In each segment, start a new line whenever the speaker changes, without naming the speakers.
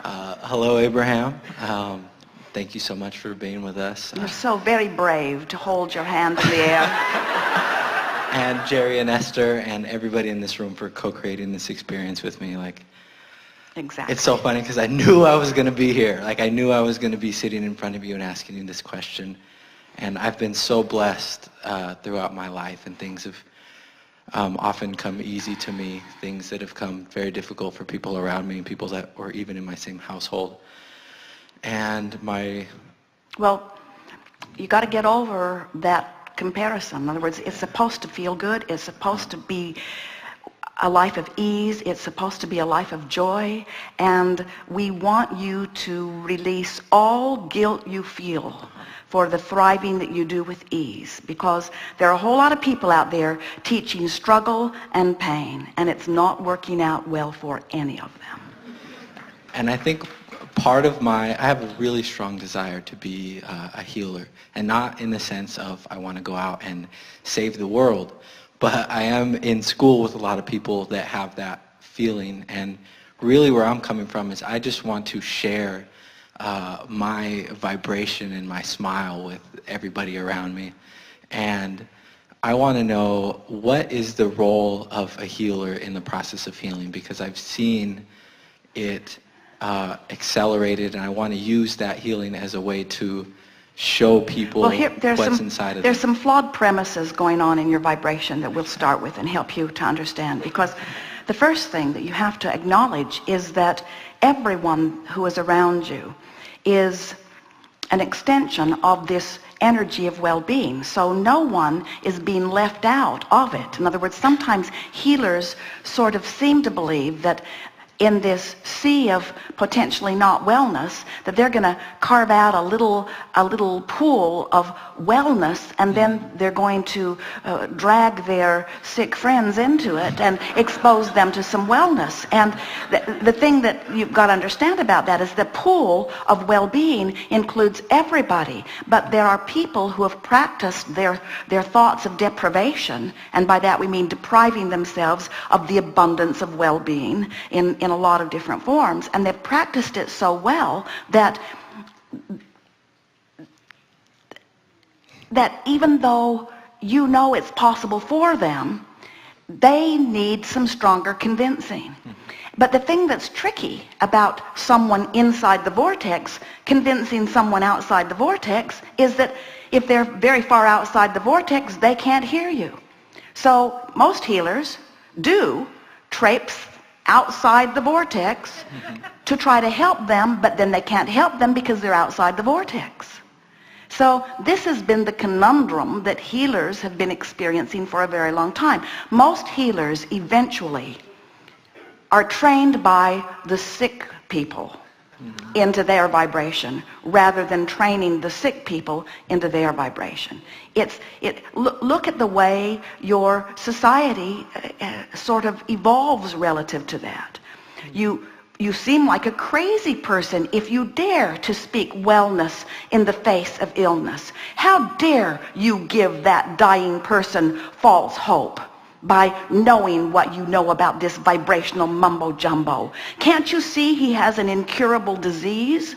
Hello, Abraham. Thank you so much for being with us.
You're so very brave to hold your hand in the air.
And Jerry and Esther and everybody in this room for co-creating this experience with me.
Exactly.
It's so funny because I knew I was going to be here. I knew I was going to be sitting in front of you and asking you this question. And I've been so blessed throughout my life, and things have often come easy to me, things that have come very difficult for people around me, people that were even in my same household. And
Well, you got to get over that comparison. In other words, it's supposed to feel good. It's supposed to be a life of ease. It's supposed to be a life of joy. And we want you to release all guilt you feel for the thriving that you do with ease, because there are a whole lot of people out there teaching struggle and pain, and it's not working out well for any of them.
And I think part of I have a really strong desire to be a healer, and not in the sense of I want to go out and save the world, but I am in school with a lot of people that have that feeling, and really where I'm coming from is I just want to share my vibration and my smile with everybody around me. And I want to know, what is the role of a healer in the process of healing? Because I've seen it accelerated, and I want to use that healing as a way to show people what's inside of them.
There's some flawed premises going on in your vibration that we'll start with and help you to understand. Because the first thing that you have to acknowledge is that everyone who is around you is an extension of this energy of well-being. So no one is being left out of it. In other words, sometimes healers sort of seem to believe that in this sea of potentially not wellness, that they're going to carve out a little pool of wellness, and then they're going to drag their sick friends into it and expose them to some wellness. And the thing that you've got to understand about that is the pool of well-being includes everybody, but there are people who have practiced their thoughts of deprivation, and by that we mean depriving themselves of the abundance of well-being in a lot of different forms, and they've practiced it so well that even though you know it's possible for them, they need some stronger convincing. But the thing that's tricky about someone inside the vortex convincing someone outside the vortex is that if they're very far outside the vortex, they can't hear you. So most healers do traipse outside the vortex to try to help them, but then they can't help them because they're outside the vortex. So this has been the conundrum that healers have been experiencing for a very long time. Most healers eventually are trained by the sick people into their vibration rather than training the sick people into their vibration. Look at the way your society sort of evolves relative to that. You seem like a crazy person if you dare to speak wellness in the face of illness. How dare you give that dying person false hope by knowing what you know about this vibrational mumbo-jumbo? Can't you see he has an incurable disease?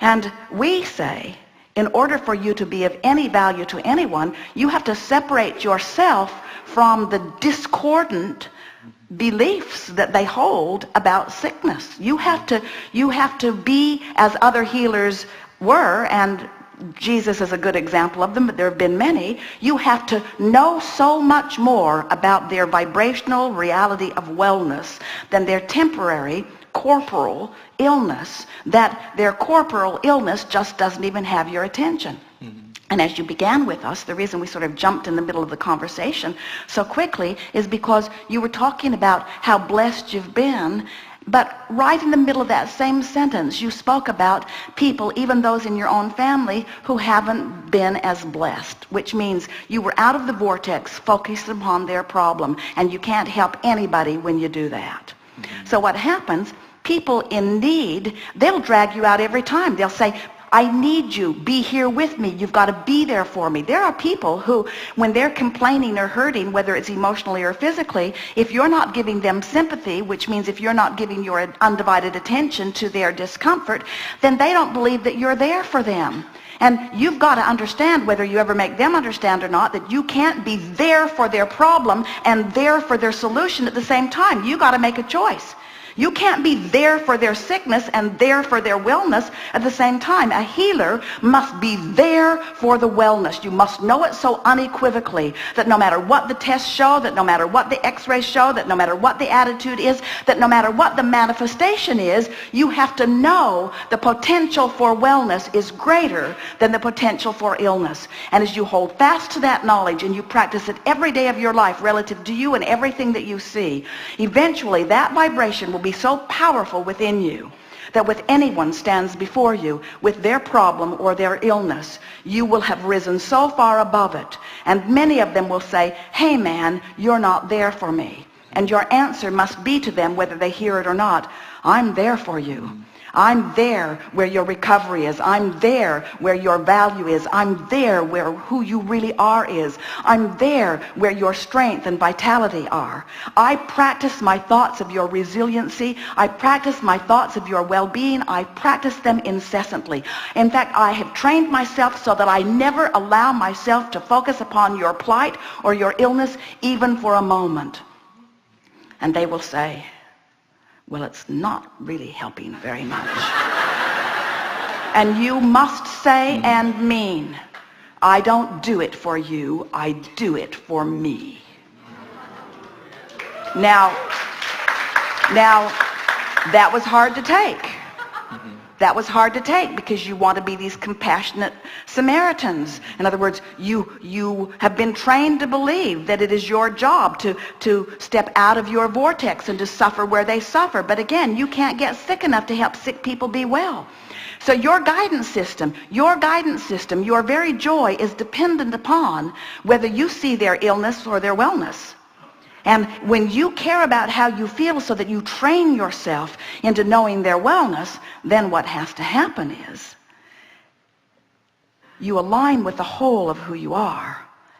And we say, in order for you to be of any value to anyone, you have to separate yourself from the discordant beliefs that they hold about sickness. You have to be as other healers were, and Jesus is a good example of them, but there have been many. You have to know so much more about their vibrational reality of wellness than their temporary corporal illness, that their corporal illness just doesn't even have your attention. And as you began with us, the reason we sort of jumped in the middle of the conversation so quickly is because you were talking about how blessed you've been, but right in the middle of that same sentence, you spoke about people, even those in your own family, who haven't been as blessed, which means you were out of the vortex, focused upon their problem, and you can't help anybody when you do that. So what happens, people in need, they'll drag you out every time. They'll say, I need you. Be here with me. You've got to be there for me. There are people who, when they're complaining or hurting, whether it's emotionally or physically, if you're not giving them sympathy, which means if you're not giving your undivided attention to their discomfort, then they don't believe that you're there for them. And you've got to understand, whether you ever make them understand or not, that you can't be there for their problem and there for their solution at the same time. You've got to make a choice. You can't be there for their sickness and there for their wellness at the same time. A healer must be there for the wellness. You must know it so unequivocally that no matter what the tests show, that no matter what the x-rays show, that no matter what the attitude is, that no matter what the manifestation is, you have to know the potential for wellness is greater than the potential for illness. And as you hold fast to that knowledge and you practice it every day of your life relative to you and everything that you see, eventually that vibration will be so powerful within you that with anyone stands before you with their problem or their illness, you will have risen so far above it. And many of them will say, hey man, you're not there for me. And your answer must be to them, whether they hear it or not, I'm there for you. I'm there where your recovery is. I'm there where your value is. I'm there where who you really are is. I'm there where your strength and vitality are. I practice my thoughts of your resiliency. I practice my thoughts of your well-being. I practice them incessantly. In fact, I have trained myself so that I never allow myself to focus upon your plight or your illness even for a moment. And they will say, well, it's not really helping very much. And you must say and mean, I don't do it for you, I do it for me. Now, that was hard to take. That was hard to take because you want to be these compassionate Samaritans. In other words, you have been trained to believe that it is your job to step out of your vortex and to suffer where they suffer. But again, you can't get sick enough to help sick people be well. So your guidance system, your very joy is dependent upon whether you see their illness or their wellness. And when you care about how you feel so that you train yourself into knowing their wellness, then what has to happen is you align with the whole of who you are.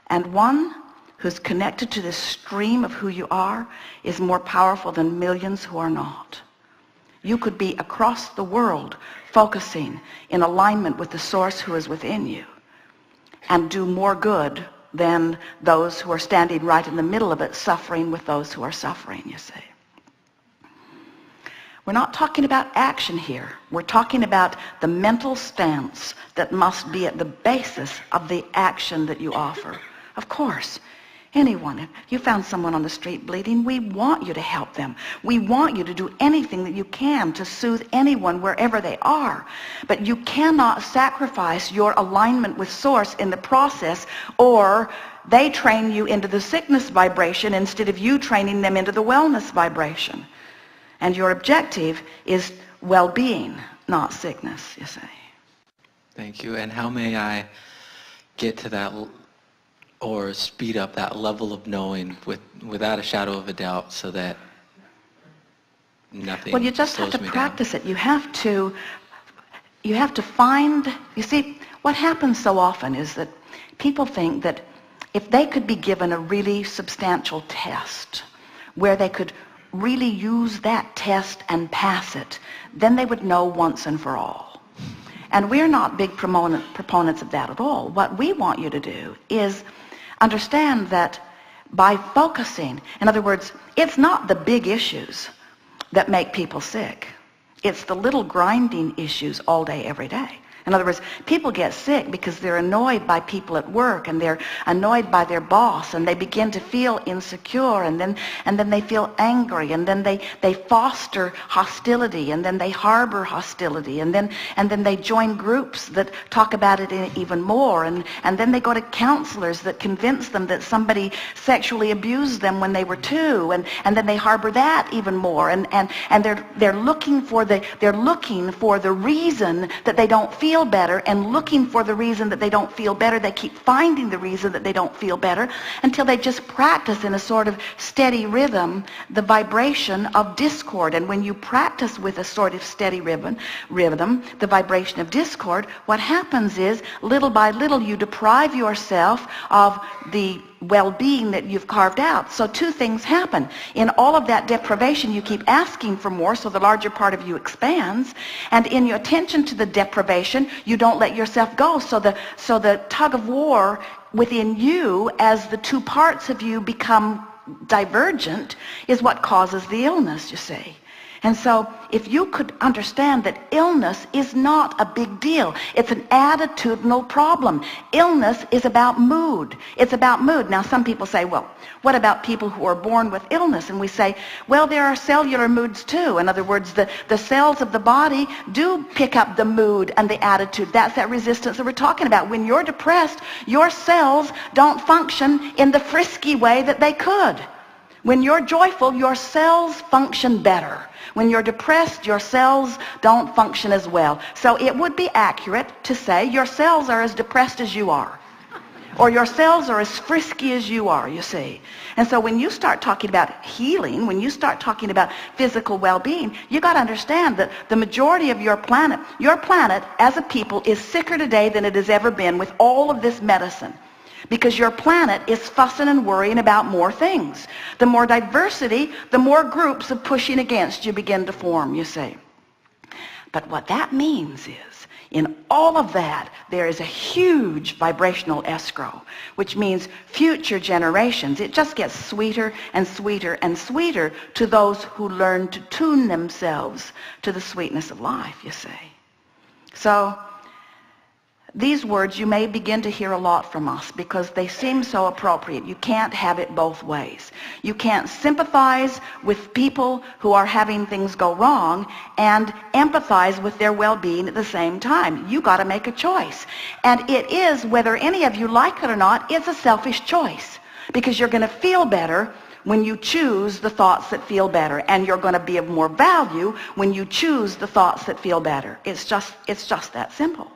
And one who's connected to this stream of who you are is more powerful than millions who are not. You could be across the world focusing in alignment with the source who is within you and do more good than those who are standing right in the middle of it, suffering with those who are suffering, you see. We're not talking about action here. We're talking about the mental stance that must be at the basis of the action that you offer. Of course, anyone, if you found someone on the street bleeding, we want you to help them. We want you to do anything that you can to soothe anyone wherever they are. But you cannot sacrifice your alignment with Source in the process, or they train you into the sickness vibration instead of you training them into the wellness vibration. And your objective is well-being, not sickness, you see.
Thank you. And how may I get to that or speed up that level of knowing without a shadow of a doubt so that nothing.
Well, you just have to practice it. You have to find, you see, what happens so often is that people think that if they could be given a really substantial test where they could really use that test and pass it, then they would know once and for all. And we're not big proponents of that at all. What we want you to do is understand that by focusing, in other words, it's not the big issues that make people sick. It's the little grinding issues all day, every day. In other words, people get sick because they're annoyed by people at work, and they're annoyed by their boss, and they begin to feel insecure, and then they feel angry, and then they foster hostility, and then they harbor hostility, and then they join groups that talk about it even more, and then they go to counselors that convince them that somebody sexually abused them when they were 2, and then they harbor that even more, and they're looking for the reason that they don't feel feel better and looking for the reason that they don't feel better. They keep finding the reason that they don't feel better until they just practice in a sort of steady rhythm the vibration of discord. And when you practice with a sort of steady rhythm, the vibration of discord, what happens is little by little you deprive yourself of the well-being that you've carved out. So two things happen. In all of that deprivation, you keep asking for more, so the larger part of you expands. And in your attention to the deprivation, you don't let yourself go. So the tug of war within you, as the two parts of you become divergent, is what causes the illness, you see. And so if you could understand that illness is not a big deal. It's an attitudinal problem. Illness is about mood. It's about mood. Now some people say, well, what about people who are born with illness? And we say, well, there are cellular moods too. In other words, the cells of the body do pick up the mood and the attitude. That's that resistance that we're talking about. When you're depressed, your cells don't function in the frisky way that they could. When you're joyful, your cells function better. When you're depressed, your cells don't function as well. So it would be accurate to say your cells are as depressed as you are. Or your cells are as frisky as you are, you see. And so when you start talking about healing, when you start talking about physical well-being, you got to understand that the majority of your planet as a people is sicker today than it has ever been with all of this medicine. Because your planet is fussing and worrying about more things. The more diversity, the more groups of pushing against you begin to form, you see. But what that means is, in all of that, there is a huge vibrational escrow, which means future generations. It just gets sweeter and sweeter and sweeter to those who learn to tune themselves to the sweetness of life, you see. So these words you may begin to hear a lot from us because they seem so appropriate. You can't have it both ways. You can't sympathize with people who are having things go wrong and empathize with their well-being at the same time. You got to make a choice. And it is, whether any of you like it or not, it's a selfish choice because you're going to feel better when you choose the thoughts that feel better, and you're going to be of more value when you choose the thoughts that feel better. It's just that simple.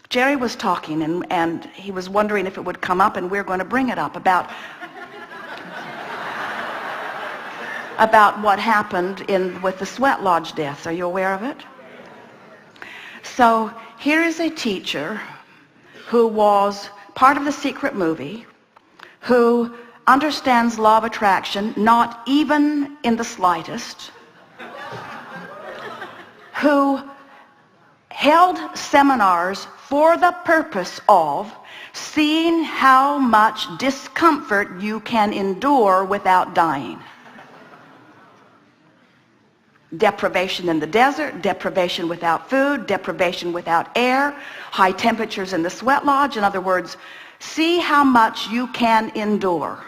Jerry was talking, and he was wondering if it would come up, and we're going to bring it up about what happened with the Sweat Lodge deaths. Are you aware of it? So here is a teacher who was part of the secret movie, who understands law of attraction, not even in the slightest, who held seminars for the purpose of seeing how much discomfort you can endure without dying. Deprivation in the desert, deprivation without food, deprivation without air, high temperatures in the sweat lodge. In other words, see how much you can endure.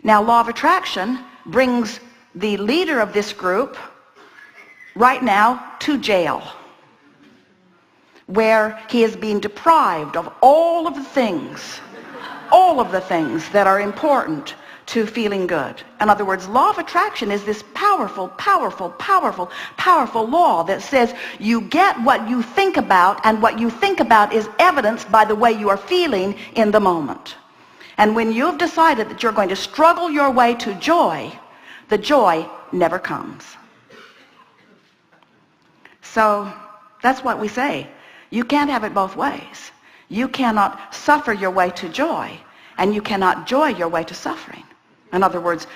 Now, law of attraction brings the leader of this group right now to jail, where he is being deprived of all of the things that are important to feeling good. In other words, law of attraction is this powerful, powerful, powerful, powerful law that says you get what you think about, and what you think about is evidenced by the way you are feeling in the moment. And when you've decided that you're going to struggle your way to joy, the joy never comes. So that's what we say. You can't have it both ways. You cannot suffer your way to joy, and you cannot joy your way to suffering. In other words,